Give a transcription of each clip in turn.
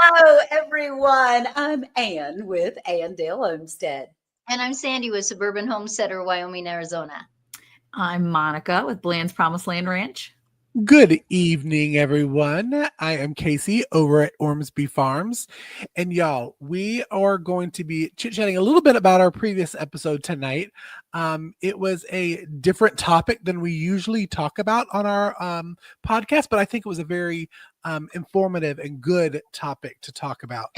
Hello, everyone. I'm Ann with Andale Homestead. And I'm Sandy with Suburban Homesteader, Wyoming, Arizona. I'm Monica with Bland's Promised Land Ranch. Good evening, everyone. I am Casey over at Ormsby Farms. And y'all, we are going to be chit-chatting a little bit about our previous episode tonight. It was a different topic than we usually talk about on our podcast, but I think it was a very informative and good topic to talk about.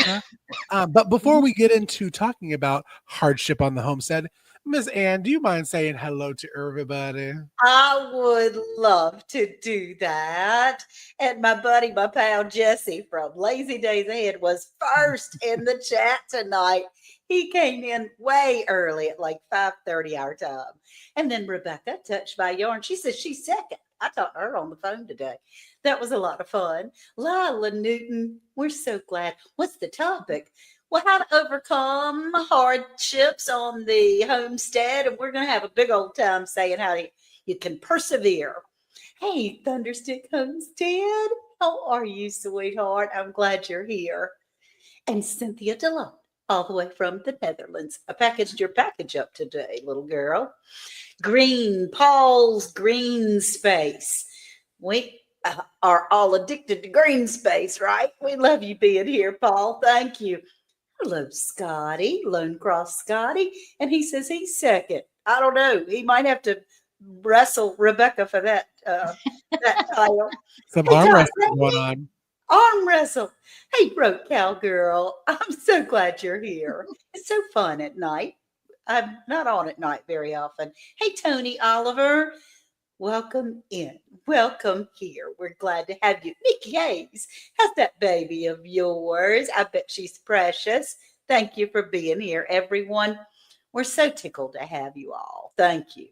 But before we get into talking about hardship on the homestead, Miss Ann, do you mind saying hello to everybody? I would love to do that. And my buddy, my pal Jesse from Lazy Days Ahead was first in the chat tonight. He came in way early at like 5:30 our time. And then Rebecca touched my yarn. She said she's second. I talked to her on the phone today. That was a lot of fun. Lila Newton, we're so glad. What's the topic? Well, how to overcome hardships on the homestead. And we're going to have a big old time saying how you can persevere. Hey, Thunderstick Homestead, how are you, sweetheart? I'm glad you're here. And Cynthia DeLong, all the way from the Netherlands. I packaged your package up today, little girl. Paul's Green Space. We are all addicted to green space, right? We love you being here, Paul. Thank you. Hello, Scotty, Lone Cross Scotty. And he says he's second. I don't know. He might have to wrestle Rebecca for that title. Some arm wrestling going on. Arm wrestle. Hey, Broke Cowgirl. I'm so glad you're here. It's so fun at night. I'm not on at night very often. Hey, Tony Oliver. Welcome in. Welcome here. We're glad to have you. Nikki Hayes, how's that baby of yours? I bet she's precious. Thank you for being here, everyone. We're so tickled to have you all. Thank you.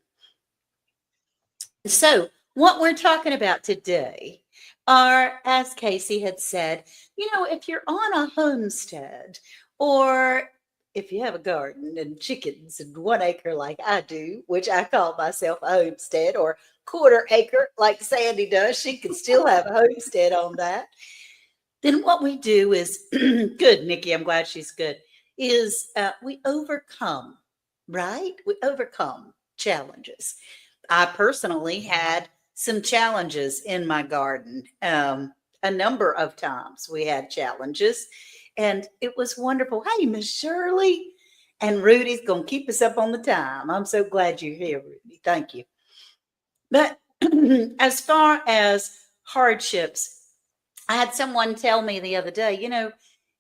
So, what we're talking about today are, as Casey had said, if you're on a homestead or if you have a garden and chickens and 1 acre like I do, which I call myself a homestead, or quarter acre like Sandy does, she can still have a homestead on that. Then what we do is, good, Nikki, I'm glad she's good, is we overcome, right? We overcome challenges. I personally had some challenges in my garden. A number of times we had challenges. And it was wonderful. Hey, Miss Shirley. And Rudy's going to keep us up on the time. I'm so glad you're here, Rudy. Thank you. But as far as hardships, I had someone tell me the other day,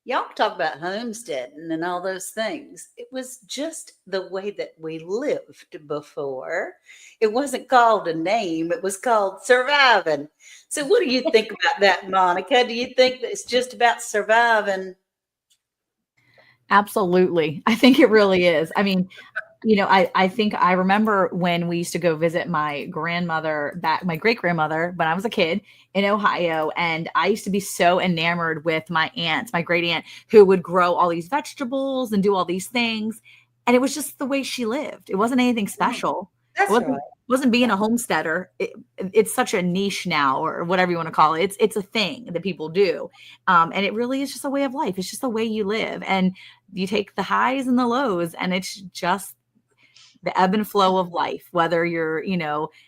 y'all talk about homesteading and all those things. It was just the way that we lived before. It wasn't called a name. It was called surviving. So what do you think about that, Monica? Do you think that it's just about surviving? Absolutely. I think it really is. I mean, I think I remember when we used to go visit my my great grandmother when I was a kid in Ohio. And I used to be so enamored with my aunts, my great aunt, who would grow all these vegetables and do all these things. And it was just the way she lived. It wasn't anything special. That's right. Wasn't being a homesteader. It's such a niche now, or whatever you want to call it. It's a thing that people do. And it really is just a way of life. It's just the way you live. And you take the highs and the lows, and it's just the ebb and flow of life. Whether you're,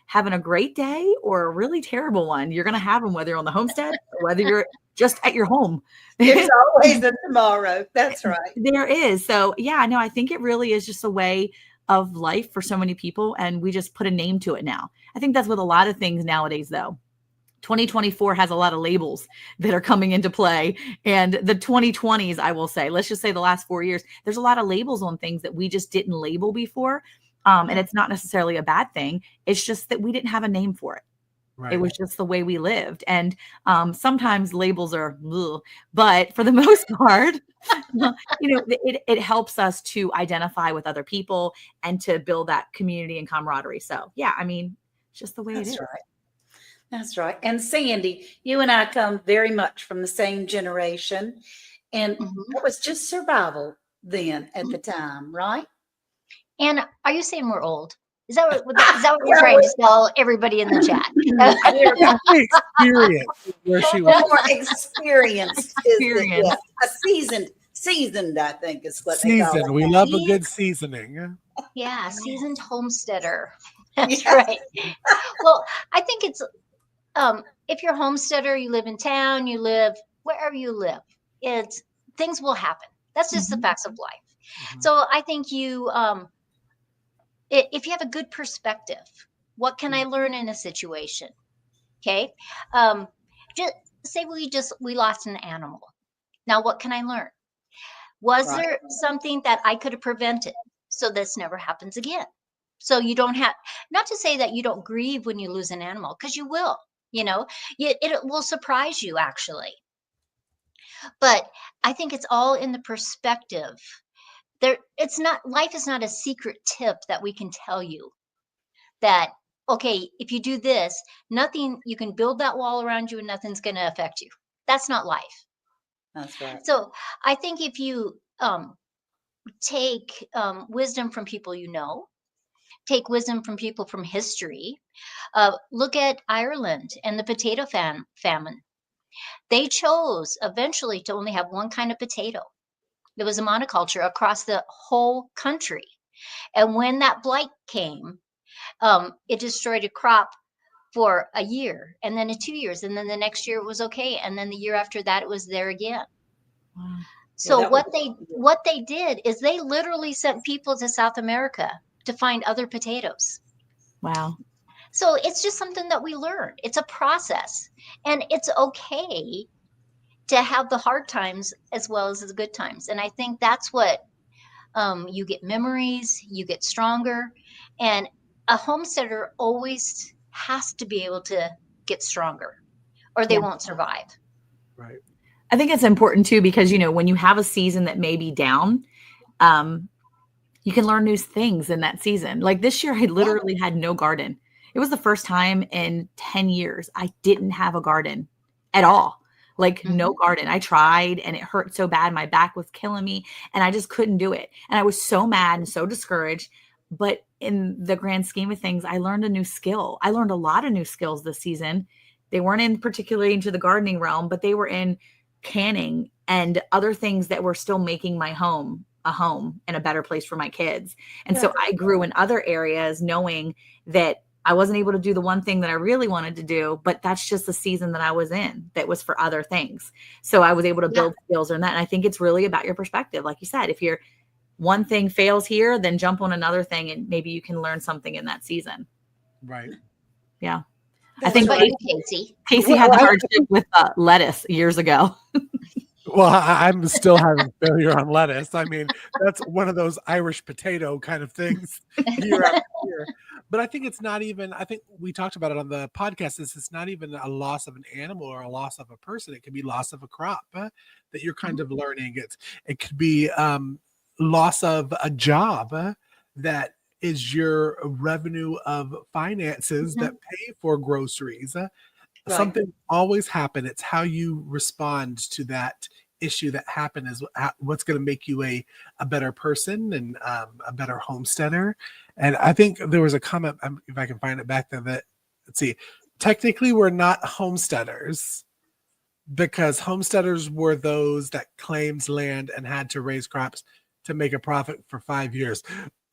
having a great day or a really terrible one, you're going to have them, whether you're on the homestead or whether you're just at your home. There's always a tomorrow. That's right. There is. So yeah, no, I think it really is just a way of life for so many people. And we just put a name to it now. I think that's with a lot of things nowadays, though. 2024 has a lot of labels that are coming into play. And the 2020s, I will say, let's just say the last 4 years, there's a lot of labels on things that we just didn't label before. And it's not necessarily a bad thing. It's just that we didn't have a name for it. Right. It was just the way we lived. And sometimes labels are, ugh, but for the most part, it helps us to identify with other people and to build that community and camaraderie. So yeah, I mean, it's just the way it is. Right. That's right. And Sandy, you and I come very much from the same generation. And it was just survival then at the time, right? And are you saying we're old? Is that what you're trying to tell everybody in the chat? Experience where she was. More experienced is Experience. a seasoned, I think is what they call Season. it. We love a good seasoning. Yeah, seasoned homesteader. That's Yeah. right. Well, I think it's if you're a homesteader, you live in town, you live wherever you live, it's things will happen. That's just the facts of life. So I think you if you have a good perspective, what can I learn in a situation? Okay. Just say we lost an animal. Now what can I learn? Was Right. there something that I could have prevented so this never happens again? So you don't have, not to say that you don't grieve when you lose an animal, because you will, it will surprise you actually. But I think it's all in the perspective. It's not, life is not a secret tip that we can tell you that, okay, if you do this, nothing, you can build that wall around you and nothing's going to affect you. That's not life. That's right. So I think if you take wisdom from people take wisdom from people from history, look at Ireland and the potato famine. They chose eventually to only have one kind of potato. There was a monoculture across the whole country. And when that blight came, it destroyed a crop for a year, and then 2 years, and then the next year it was okay, and then the year after that it was there again. Wow. So that what was- they did is they literally sent people to South America to find other potatoes. Wow. So it's just something that we learn. It's a process, and it's okay to have the hard times as well as the good times. And I think that's what you get memories, you get stronger, and a homesteader always has to be able to get stronger, or they Yeah. won't survive. Right. I think it's important too, because, when you have a season that may be down, you can learn new things in that season. Like this year, I literally had no garden. It was the first time in 10 years I didn't have a garden at all. Like no garden. I tried and it hurt so bad. My back was killing me and I just couldn't do it. And I was so mad and so discouraged. But in the grand scheme of things, I learned a new skill. I learned a lot of new skills this season. They weren't in particularly into the gardening realm, but they were in canning and other things that were still making my home a home and a better place for my kids. And so I grew in other areas knowing that I wasn't able to do the one thing that I really wanted to do, but that's just the season that I was in that was for other things. So I was able to build skills in that. And I think it's really about your perspective. Like you said, if you're one thing fails here, then jump on another thing and maybe you can learn something in that season. Right. Yeah. That's I think right. Casey had the hardship with lettuce years ago. Well, I'm still having failure on lettuce. I mean, that's one of those Irish potato kind of things year after year. But I think it's not even, I think we talked about it on the podcast, it's not even a loss of an animal or a loss of a person. It could be loss of a crop that you're kind of learning. It could be loss of a job that is your revenue of finances that pay for groceries. Right. Something always happen. It's how you respond to that issue that happened is what's going to make you a better person and a better homesteader. And I think there was a comment, if I can find it back there, that, let's see, technically we're not homesteaders because homesteaders were those that claimed land and had to raise crops to make a profit for 5 years.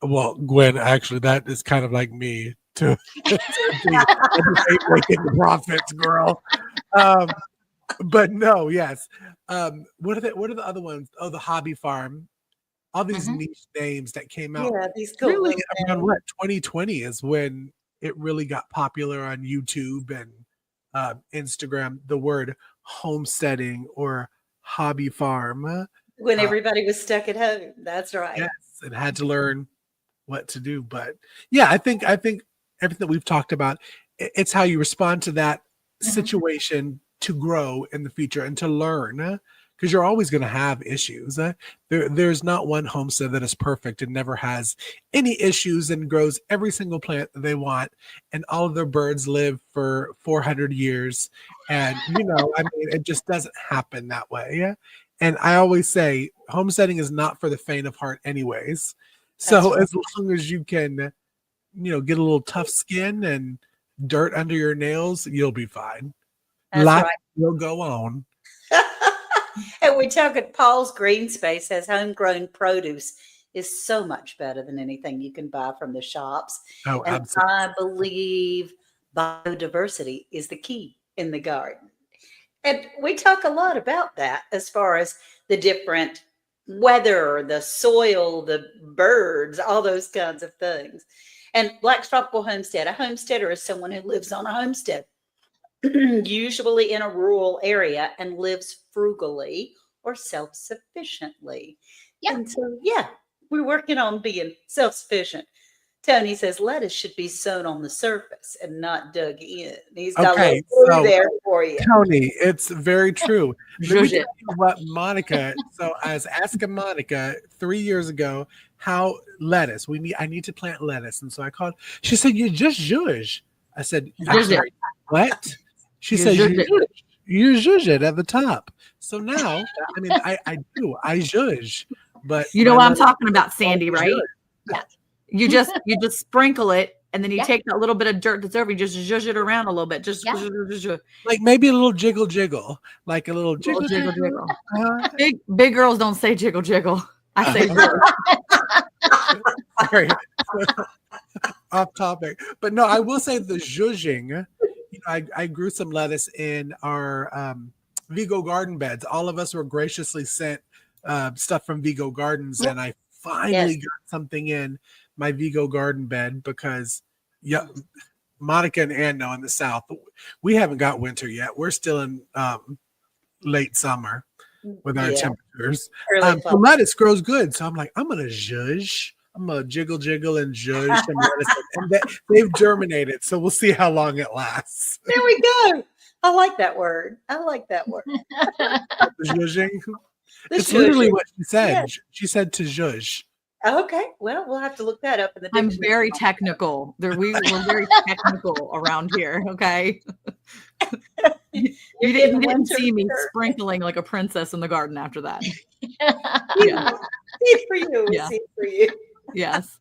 Well, Gwen, actually, that is kind of like me too. I just hate making the profits, girl. But no, yes. What are the other ones? Oh, the hobby farm. All these niche names that came out. Yeah, these cool Really, little around what 2020 is when it really got popular on YouTube and Instagram. The word homesteading or hobby farm. when everybody was stuck at home. That's right. Yes, and had to learn what to do. But yeah, I think everything that we've talked about, it's how you respond to that situation to grow in the future and to learn, because you're always going to have issues. There's not one homestead that is perfect and never has any issues and grows every single plant that they want, and all of their birds live for 400 years. And I mean, it just doesn't happen that way. And I always say homesteading is not for the faint of heart anyways. So as long as you can get a little tough skin and dirt under your nails, you'll be fine. That's Life right. will go on. And we talk at Paul's Green Space says homegrown produce is so much better than anything you can buy from the shops. Oh, And absolutely. I believe biodiversity is the key in the garden. And we talk a lot about that as far as the different weather, the soil, the birds, all those kinds of things. And Black's Tropical Homestead, a homesteader is someone who lives on a homestead, usually in a rural area, and lives frugally or self-sufficiently. Yeah. And so, yeah, we're working on being self-sufficient. Tony says lettuce should be sown on the surface and not dug in. He's got a Okay, little clue so there for you. Tony, it's very true. Let me Zhuzh tell it. you what Monica. So I was asking Monica 3 years ago how lettuce. I need to plant lettuce, and so I called. She said, "You just zhuzh." I said, "I'm Zhuzh it. sorry, what?" She You says, zhuzh it. "You zhuzh it at the top." So now, I mean, I do. I zhuzh, but You know my what I'm lettuce talking about, Sandy, always right? zhuzh. Yeah. You just sprinkle it, and then you Yeah. take that little bit of dirt that's over, you just zhuzh it around a little bit. Just Yeah. zhuzh. Like maybe a little jiggle jiggle, like a little Little jiggle jiggle jiggle. jiggle. Big girls don't say jiggle jiggle. I say zhuzh. Sorry. Off topic, but no, I will say the zhuzhing. I grew some lettuce in our Vigo garden beds. All of us were graciously sent stuff from Vigo Gardens, Yep. and I finally Yes. got something in my Vigo garden bed because, yeah, Monica and Ann know in the South, we haven't got winter yet. We're still in late summer with our Yeah, temperatures. early The fall. lettuce grows good, so I'm like, I'm gonna zhuzh. I'm gonna jiggle and zhuzh some lettuce, and they've germinated. So we'll see how long it lasts. There we go. I like that word. I like that word. Zhuzhing. The It's literally zhuzh. what she said. Yes. She said to zhuzh. Okay. Well, we'll have to look that up in the I'm dictionary. very technical. We're very technical around here. Okay. You You're didn't getting winter see me shirt. sprinkling like a princess in the garden after that. See Yeah. it for you. Yeah. See it for you. Yes.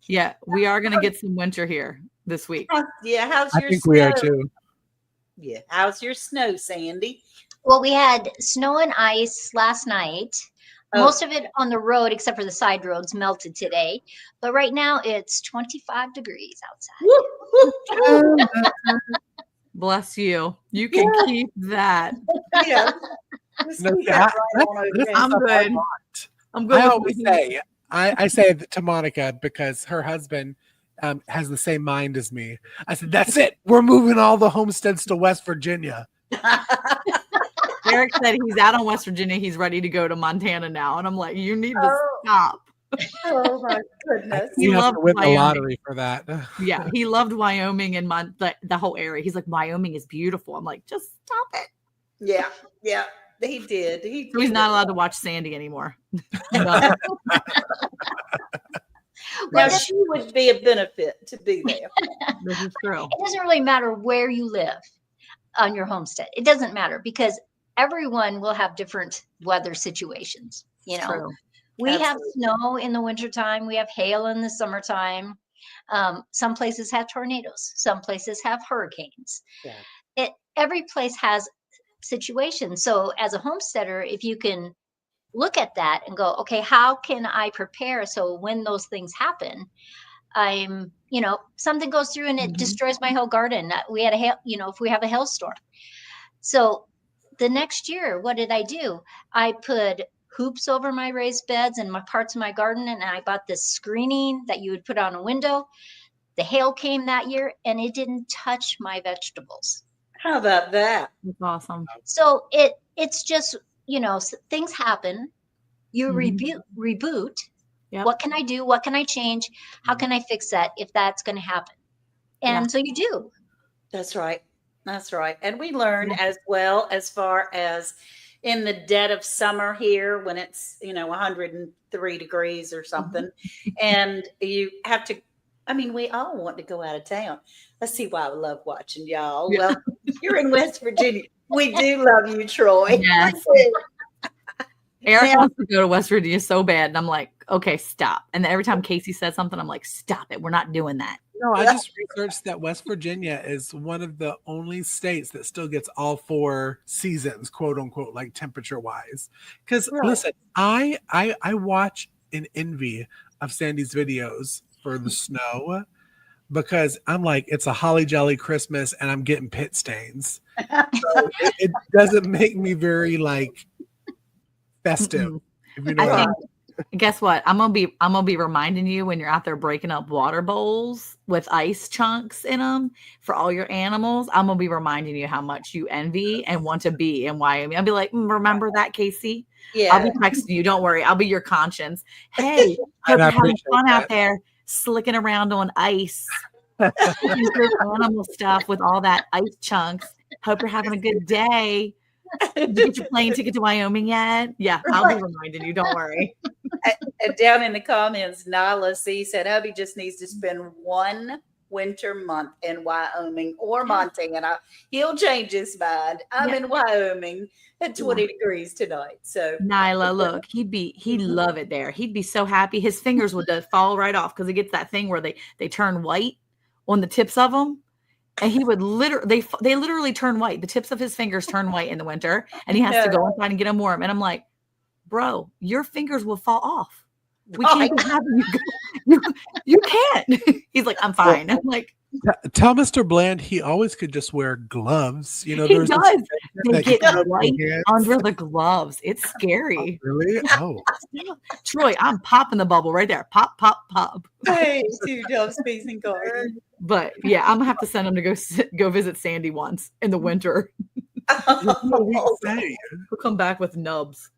Yeah. We are going to get some winter here this week. Yeah. How's I your think snow? we are too. Yeah. How's your snow, Sandy? Well, we had snow and ice last night. Oh. Most of it on the road, except for the side roads, melted today. But right now it's 25 degrees outside. Woo, woo, woo. Bless you. You can Yeah. keep that. Yeah. Just No, keep yeah, that right on over that's there. I'm stuff I good. want. I'm good. I with always my- say, I say it to Monica because her husband has the same mind as me. I said, that's it. We're moving all the homesteads to West Virginia. Eric said he's out on West Virginia. He's ready to go to Montana now. And I'm like, you need to Oh. stop. Oh my goodness. He You have loved to win the Wyoming. lottery for that. Yeah. He loved Wyoming and the whole area. He's like, Wyoming is beautiful. I'm like, just stop it. Yeah. Yeah. He did. He So he's did. not allowed to watch Sandy anymore. No. Now Well, she would be a benefit to be there. This is true. it doesn't really matter where you live on your homestead. It doesn't matter because everyone will have different weather situations. You know, True. we have Absolutely. snow in the wintertime. We have hail in the summertime. Some places have tornadoes. Some places have hurricanes. Yeah. Every place has situations. So as a homesteader, if you can look at that and go, okay, how can I prepare so when those things happen, I'm, something goes through and it Mhm. destroys my whole garden. We had if we have a hailstorm. So the next year, what did I do? I put hoops over my raised beds and my parts of my garden, and I bought this screening that you would put on a window. The hail came that year and it didn't touch my vegetables. How about that? That's awesome. So it's just, things happen. You Mhm. reboot. Yep. What can I do? What can I change? How can I fix that if that's going to happen? And so you do. That's right. That's right. And we learned as well as far as in the dead of summer here when it's, 103 degrees or something. And you have to, we all want to go out of town. Let's see why I love watching y'all. Yeah. Well, you're in West Virginia. We do love you, Troy. Yes. We do. Eric Now- wants to go to West Virginia so bad. And I'm like, okay, stop. And then every time Casey says something, I'm like, stop it. We're not doing that. No, I just researched that West Virginia is one of the only states that still gets all 4 seasons, quote unquote, like temperature wise. Because Right. listen, I watch in envy of Sandy's videos for the snow because I'm like, it's a holly jolly Christmas and I'm getting pit stains. So it doesn't make me very like festive, Mm-mm. if you know I what I think mean. guess what? I'm gonna be reminding you when you're out there breaking up water bowls with ice chunks in them for all your animals. I'm gonna be reminding you how much you envy and want to be in Wyoming. I'll be like, remember that, Casey? I'll be Yeah. texting you. Don't worry. I'll be your conscience. Hey, And hope I you're having appreciate fun out that. there, slicking around on ice, looking through animal stuff with all that ice chunks. Hope you're having a good day. Did you get your plane ticket to Wyoming yet? Yeah, I'll be reminding you. Don't worry. And down in the comments, Nyla C said, hubby just needs to spend one winter month in Wyoming or Montana. He'll change his mind. I'm Yeah. in Wyoming at Yeah. 20 degrees tonight. So, Nyla, look, he'd love it there. He'd be so happy. His fingers would just fall right off because he gets that thing where they turn white on the tips of them, and he would they literally turn white. The tips of his fingers turn white in the winter, and he has to yeah, go inside and get them warm. And I'm like, bro, your fingers will fall off. We right. can't be having you go. You can't. He's like, I'm fine. I'm like, Tell Mr. Bland he always could just wear gloves. You know, he there's this does. They that get can cover white your hands. under the gloves. It's Oh, scary. really? Oh, Troy, I'm popping the bubble right there. Pop, pop, pop. Hey, two doves, peace and garden. But yeah, I'm gonna have to send him to go visit Sandy once in the winter. what do we say? He'll come back with nubs.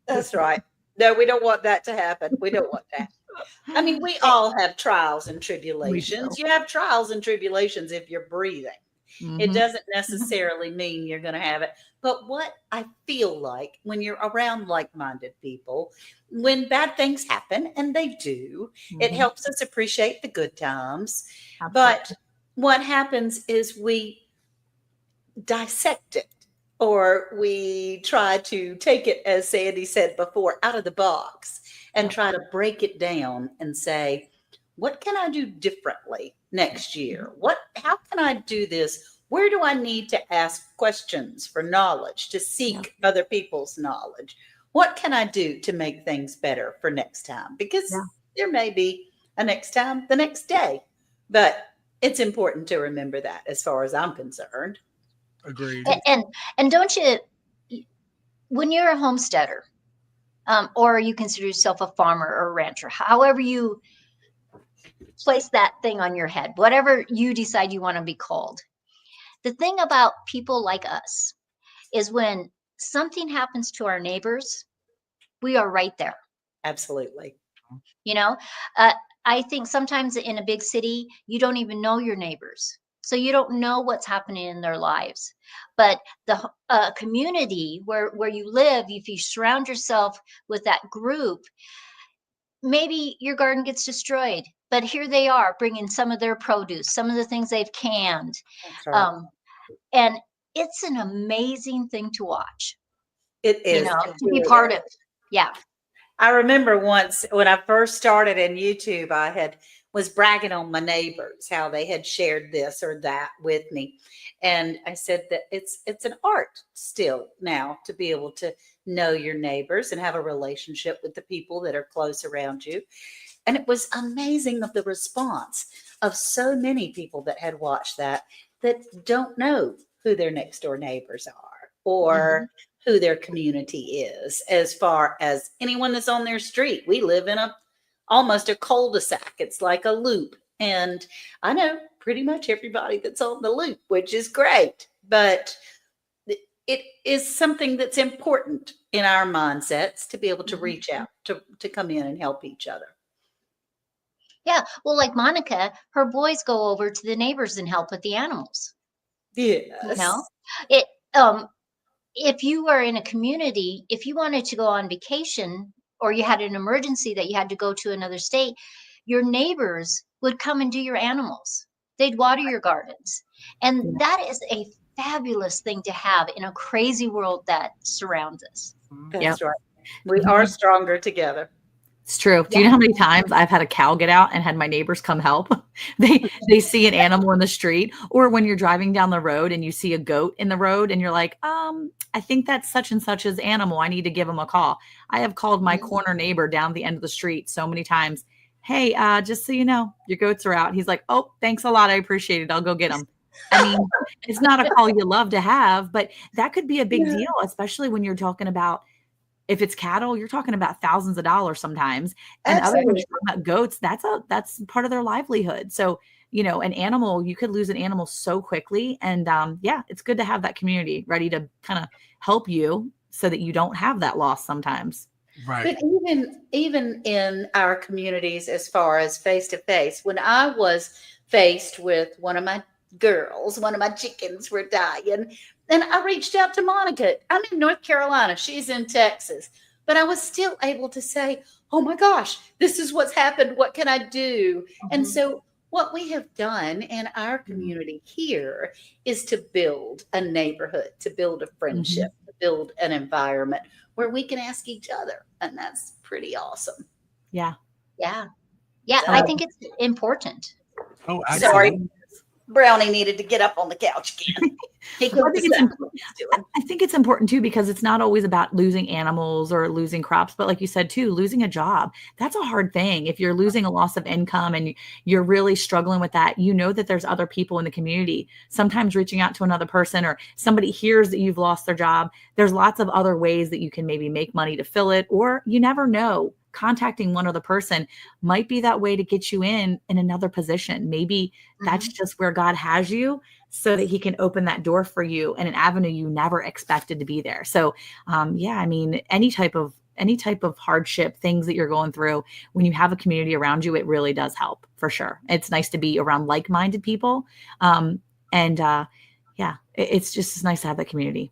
That's right. No, we don't want that to happen. We don't want that. I mean, we all have trials and tribulations. You have trials and tribulations if you're breathing. It Mhm. doesn't necessarily mean you're going to have it. But what I feel like when you're around like minded people, when bad things happen, and they do, it Mhm. helps us appreciate the good times. Absolutely. But what happens is we dissect it, or we try to take it, as Sandy said before, out of the box and Yep. try to break it down and say, what can I do differently next year? How can I do this? Where do I need to ask questions for knowledge, to seek other people's knowledge? What can I do to make things better for next time? Because Yeah. there may be a next time the next day, but it's important to remember that as far as I'm concerned. Agreed. And don't you, when you're a homesteader, or you consider yourself a farmer or a rancher, however you place that thing on your head, whatever you decide you want to be called. The thing about people like us is when something happens to our neighbors, we are right there. Absolutely. You know, uh, I think sometimes in a big city, you don't even know your neighbors. So you don't know what's happening in their lives. But the community where you live, if you surround yourself with that group, maybe your garden gets destroyed, but here they are bringing some of their produce, some of the things they've canned. That's right. And it's an amazing thing to watch, It you is. know, It to be really part is. of. Yeah. I remember once when I first started in YouTube, was bragging on my neighbors how they had shared this or that with me. And I said that it's an art still now to be able to know your neighbors and have a relationship with the people that are close around you. And it was amazing of the response of so many people that had watched that don't know who their next door neighbors are, or who their community is, as far as anyone that's on their street. We live in almost a cul-de-sac. It's like a loop. And I know pretty much everybody that's on the loop, which is great. But it is something that's important in our mindsets to be able to reach out, to come in and help each other. Yeah. Well, like Monica, her boys go over to the neighbors and help with the animals. You Yes. know, it, if you were in a community, if you wanted to go on vacation or you had an emergency that you had to go to another state, your neighbors would come and do your animals. They'd water your gardens. And that is a fabulous thing to have in a crazy world that surrounds us. That's Yep. right. We are stronger together. It's true. Do you Yeah. know how many times I've had a cow get out and had my neighbors come help? They see an animal in the street, or when you're driving down the road and you see a goat in the road and you're like, I think that's such and such's animal. I need to give him a call. I have called my corner neighbor down the end of the street so many times. Hey, just so you know, your goats are out. He's like, oh, thanks a lot. I appreciate it. I'll go get them. I mean, it's not a call you love to have, but that could be a big Yeah. deal, especially when you're talking about if it's cattle, you're talking about thousands of dollars sometimes. And other when you're Absolutely. talking about goats, that's part of their livelihood. So, an animal, you could lose an animal so quickly. And yeah, it's good to have that community ready to kind of help you so that you don't have that loss sometimes. Right. But even in our communities, as far as face to face, when I was faced with one of my girls, one of my chickens were dying, and I reached out to Monica. I'm in North Carolina, she's in Texas, but I was still able to say, "Oh my gosh, this is what's happened. What can I do?" And so what we have done in our community here is to build a neighborhood, to build a friendship, to build an environment where we can ask each other. And that's pretty awesome. Yeah. Yeah. Yeah. So I think it's important. Oh, Sorry, absolutely. Brownie needed to get up on the couch again. He Well, I couldn't think it's decide important. what he's doing. I think it's important too because it's not always about losing animals or losing crops, but like you said too, losing a job. That's a hard thing. If you're losing a loss of income and you're really struggling with that, that there's other people in the community. Sometimes reaching out to another person or somebody hears that you've lost their job. There's lots of other ways that you can maybe make money to fill it, or you never know. Contacting one other person might be that way to get you in another position. Maybe that's just where God has you so that he can open that door for you in an avenue you never expected to be there. So, yeah, I mean, any type of hardship, things that you're going through, when you have a community around you, it really does help for sure. It's nice to be around like-minded people. Yeah, it's just nice to have that community.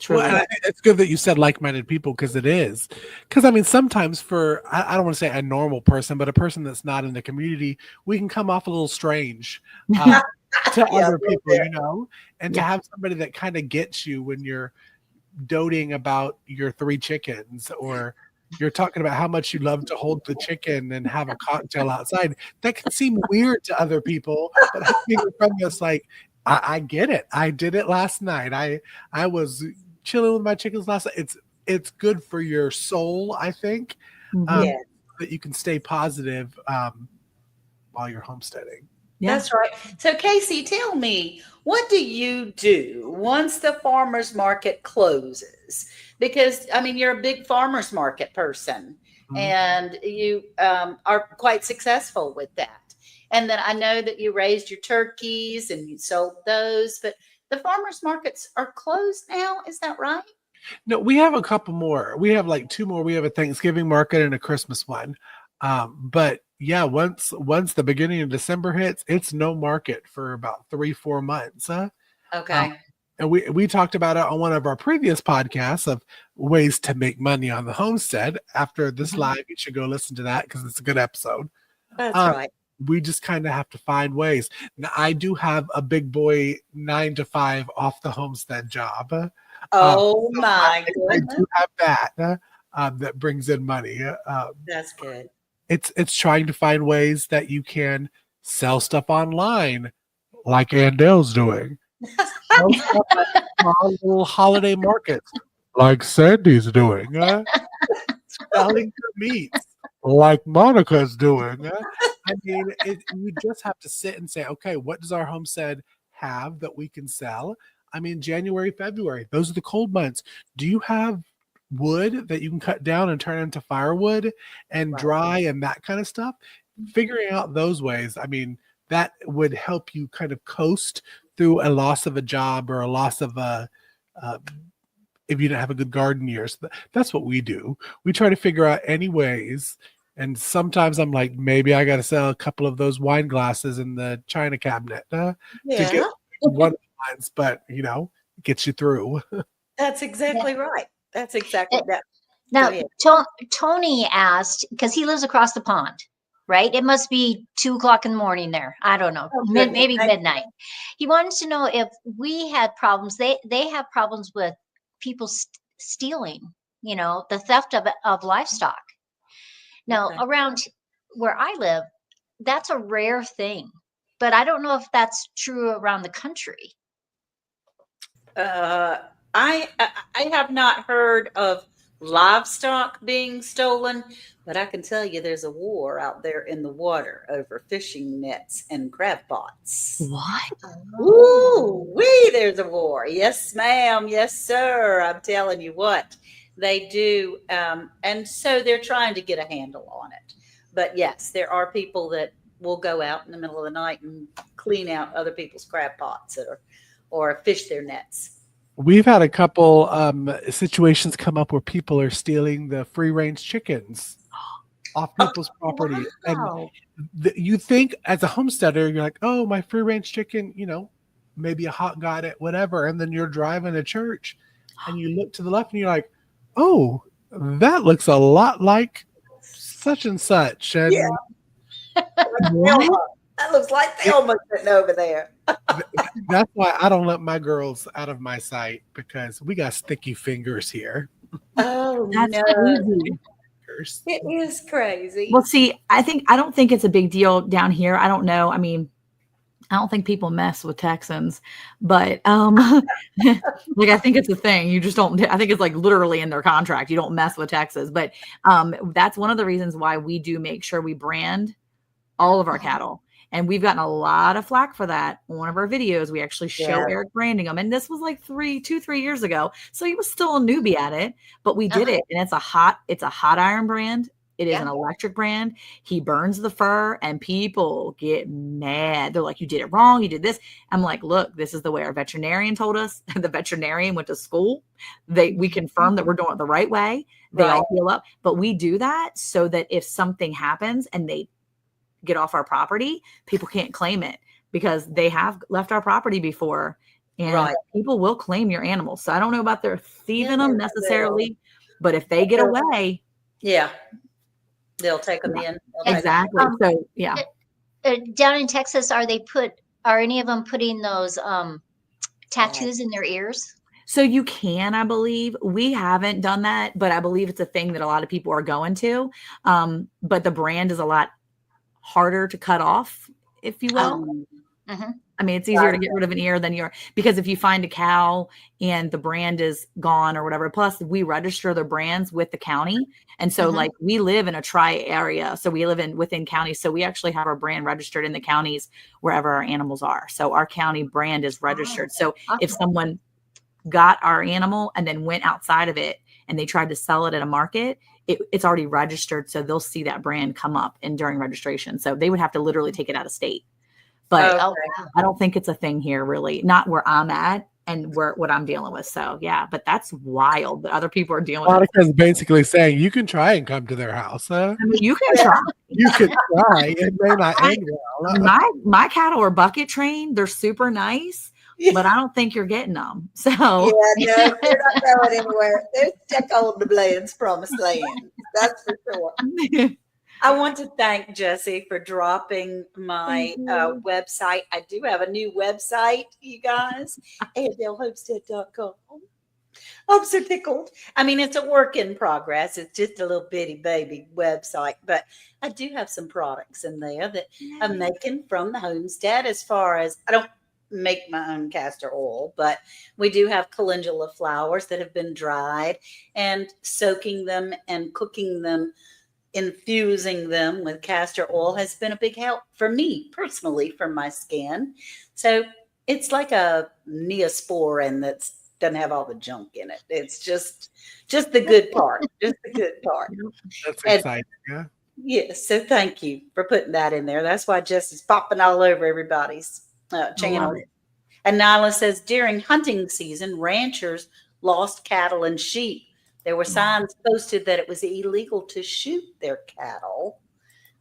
Well, Truly. and I think it's good that you said like-minded people because it is. Because I mean, sometimes for I don't want to say a normal person, but a person that's not in the community, we can come off a little strange to Yeah, other a little people, bit. and to Yeah. have somebody that kind of gets you when you're doting about your 3 chickens, or you're talking about how much you love to hold the chicken and have a cocktail outside. That can seem weird to other people, but having a friend that's like, I get it. I did it last night. I was chilling with my chickens last night. It's good for your soul, I think, Mhm. Yeah, that you can stay positive while you're homesteading. Yeah. that's right. So, Casey, tell me, what do you do once the farmer's market closes? Because, I mean, you're a big farmer's market person Mhm. and you are quite successful with that. And then I know that you raised your turkeys and you sold those, but the farmer's markets are closed now. Is that right? No, we have a couple more. We have like 2 more. We have a Thanksgiving market and a Christmas one. But yeah, once the beginning of December hits, it's no market for about 3-4 months. Huh? Okay. And we talked about it on one of our previous podcasts of ways to make money on the homestead. After this live, you should go listen to that because it's a good episode. That's Um, right. we just kind of have to find ways. Now, I do have a big boy 9 to 5 off the homestead job. Oh So my I goodness. do have that that brings in money. That's good. It's trying to find ways that you can sell stuff online, like Andell's doing. Sell stuff at small little holiday markets, like Sandy's doing. Selling the meats, like Monica's doing. I mean, you just have to sit and say, okay, what does our homestead have that we can sell? I mean, January, February, those are the cold months. Do you have wood that you can cut down and turn into firewood and Right. dry and that kind of stuff? Figuring out those ways, I mean, that would help you kind of coast through a loss of a job or a loss of uh, if you didn't have a good garden year. So that's what we do. We try to figure out any ways. And sometimes I'm like, maybe I got to sell a couple of those wine glasses in the china cabinet to get Yeah, one of the lines, but it gets you through. that's Yeah. exactly right. That's exactly Uh, that. Go Now, ahead. Tony asked, because he lives across the pond, right? It must be 2 o'clock in the morning there. I don't know, Oh, goodness. maybe Thank midnight. He wanted to know if we had problems. They have problems with people stealing, the theft of livestock. Now, Okay. around where I live, that's a rare thing, but I don't know if that's true around the country. Uh, I have not heard of livestock being stolen, but I can tell you there's a war out there in the water over fishing nets and crab pots. What? Ooh, wee, there's a war. Yes, ma'am. Yes, sir. I'm telling you what, they do. And so they're trying to get a handle on it. But yes, there are people that will go out in the middle of the night and clean out other people's crab pots or fish their nets. We've had a couple situations come up where people are stealing the free range chickens off people's property. And Wow. you think as a homesteader, you're like, oh, my free range chicken, maybe a hawk got it, whatever. And then you're driving to church and you look to the left and you're like, oh, that looks a lot like such and such. Yeah. And Thelma. That looks like Thelma sitting over there. that's why I don't let my girls out of my sight, because we got sticky fingers here. Oh, That's no. crazy. It is crazy. Well, see, I don't think it's a big deal down here. I don't know. I mean, I don't think people mess with Texans, but like I think it's a thing. You just don't. I think it's like literally in their contract. You don't mess with Texas. But that's one of the reasons why we do make sure we brand all of our cattle. And we've gotten a lot of flack for that. One of our videos, we actually show Yeah. Eric branding them. And this was like 3 years ago. So he was still a newbie at it, but we did it. And it's a hot iron brand. It is Yeah. an electric brand. He burns the fur and people get mad. They're like, you did it wrong. You did this. I'm like, look, this is the way our veterinarian told us. The veterinarian went to school. We confirmed that we're doing it the right way. They Right. all heal up. But we do that so that if something happens and they get off our property, people can't claim it, because they have left our property before, and Right. people will claim your animals. So I don't know about their thieving Yeah, them they necessarily, but if they get away, Yeah. They'll take them in. They'll take 'em exactly. So yeah. Down in Texas, are any of them putting those tattoos in their ears? So you can, I believe. We haven't done that, but I believe it's a thing that a lot of people are going to. But the brand is a lot harder to cut off, if you will. Mhm. I mean, it's easier to get rid of an ear than because if you find a cow and the brand is gone or whatever, plus we register the brands with the county. And so like we live in a area. So we live within counties. So we actually have our brand registered in the counties wherever our animals are. So our county brand is registered. So if someone got our animal and then went outside of it and they tried to sell it at a market, it's already registered. So they'll see that brand come up during registration. So they would have to literally take it out of state. But Okay. I don't think it's a thing here, really. Not where I'm at and what I'm dealing with. So yeah, but that's wild that other people are dealing with it. Monica's basically saying you can try and come to their house. Huh? I mean, you can try. You can try. It may not end well. My cattle are bucket trained. They're super nice, but I don't think you're getting them. So Yeah, no, they're not going anywhere. They're stuck on the Blaine's promised land. That's for sure. I want to thank Jesse for dropping my website. I do have a new website, you guys, AdelHomestead.com. I'm so tickled. I mean, it's a work in progress. It's just a little bitty baby website, but I do have some products in there that I'm making from the homestead. As far as I don't make my own castor oil, but we do have calendula flowers that have been dried, and soaking them and cooking them, infusing them with castor oil has been a big help for me personally for my skin. So it's like a Neosporin that doesn't have all the junk in it. It's just the good part, just the good part. That's And- exciting. Yeah. Yes, so thank you for putting that in there. That's why Jesse's popping all over everybody's channel. it. And Nyla says during hunting season, ranchers lost cattle and sheep. There were signs posted that it was illegal to shoot their cattle,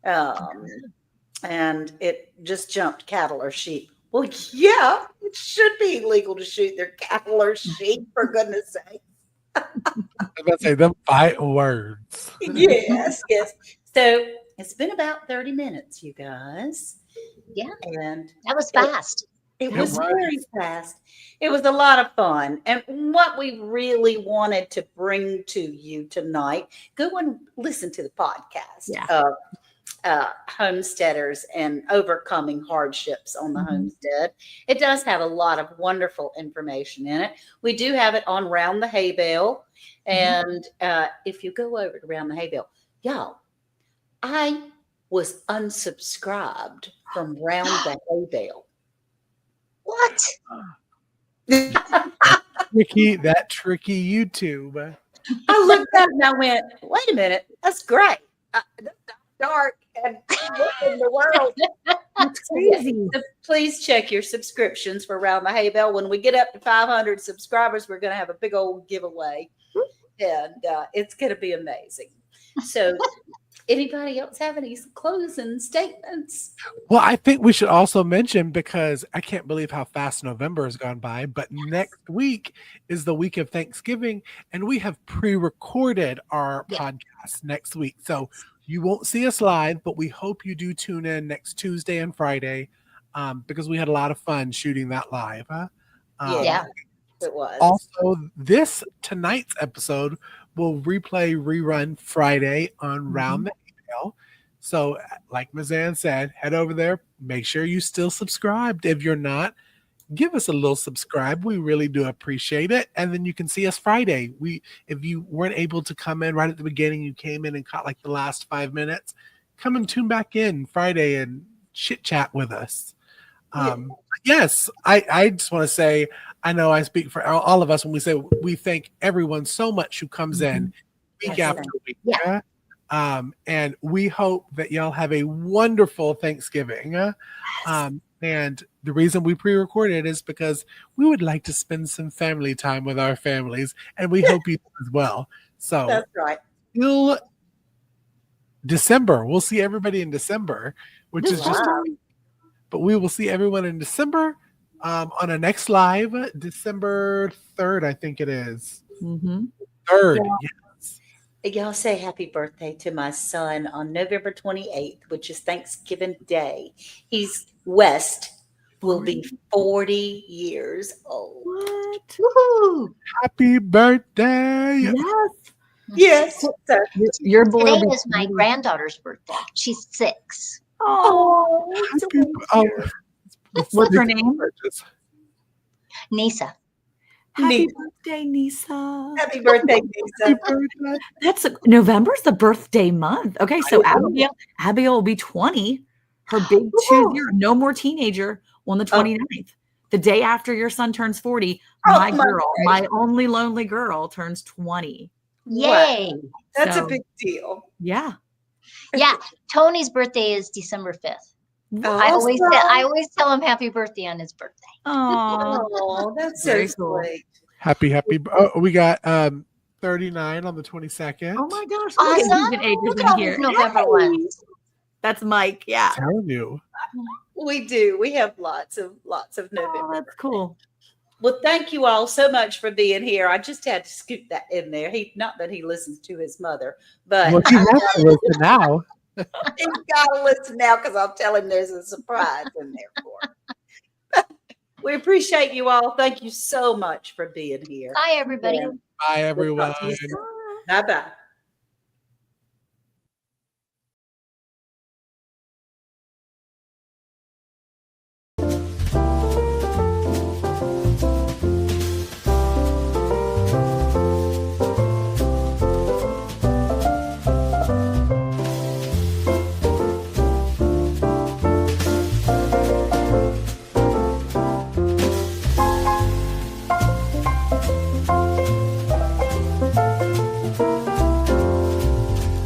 and it just jumped cattle or sheep. Well, yeah, it should be illegal to shoot their cattle or sheep, for goodness sake. I was about to say them fighting words. Yes, yes. So it's been about 30 minutes, you guys. Yeah. And That was fast. It It was was. very fast. It was a lot of fun. And what we really wanted to bring to you tonight, go and listen to the podcast Yeah. of homesteaders and overcoming hardships on the Mhm. homestead. It does have a lot of wonderful information in it. We do have it on Round the Hay Bale. And if you go over to Round the Hay Bale, y'all, I was unsubscribed from Round the Hay Bale. What? That tricky YouTube. I looked up and I went, wait a minute, that's great. Dark and what in the world? That's crazy. So please check your subscriptions for Round the Hay Bale. When we get up to 500 subscribers, we're going to have a big old giveaway. And it's going to be amazing. So, anybody else have any closing statements? Well, I think we should also mention, because I can't believe how fast November has gone by, but next week is the week of Thanksgiving, and we have pre-recorded our podcast next week. So you won't see us live, but we hope you do tune in next Tuesday and Friday, because we had a lot of fun shooting that live. Yeah. It was. Also, tonight's episode will rerun Friday on Round the Email. So, like Ms. Ann said, head over there. Make sure you still subscribed. If you're not, give us a little subscribe. We really do appreciate it. And then you can see us Friday. If you weren't able to come in right at the beginning, you came in and caught like the last 5 minutes, come and tune back in Friday and chit chat with us. Yes, I just want to say, I know I speak for all of us when we say we thank everyone so much who comes in week after week. Yeah. And we hope that y'all have a wonderful Thanksgiving. And the reason we pre-recorded is because we would like to spend some family time with our families, and we hope you do as well. So That's right. till December, we'll see everybody in December, which is just. But we will see everyone in December on our next live, December 3rd, I think it is. 3rd, yes. Y'all say happy birthday to my son on November 28th, which is Thanksgiving Day. He's West, will be 40 years old. What? Woohoo! Happy birthday! Yes. Yes. So, Your boy Today will be is my 40. granddaughter's birthday. She's 6. Oh, what's her name? Nisa. Happy Nisa. birthday, Nisa. happy birthday, Lisa. That's November's the birthday month. Okay, so Abigail will be 20. Her big 20, no more teenager, on the 29th. The day after your son turns 40, my girl, my only lonely girl, turns 20. Yay. Wow. That's So, a big deal. Yeah. Yeah. Tony's birthday is December 5th. Oh, I always tell him happy birthday on his birthday. Oh, that's so Very cool. sweet. Happy. Oh, we got 39 on the 22nd. Oh my gosh. Awesome. Look at all these November ones. That's Mike. Yeah. I'm telling you. We do. We have lots of November. Oh, that's cool. Well, thank you all so much for being here. I just had to scoop that in there. Not that he listens to his mother, but Well, he has to listen now. he's got to listen now because I'll tell him there's a surprise in there for him. We appreciate you all. Thank you so much for being here. Bye, everybody. Bye, everyone. Bye bye.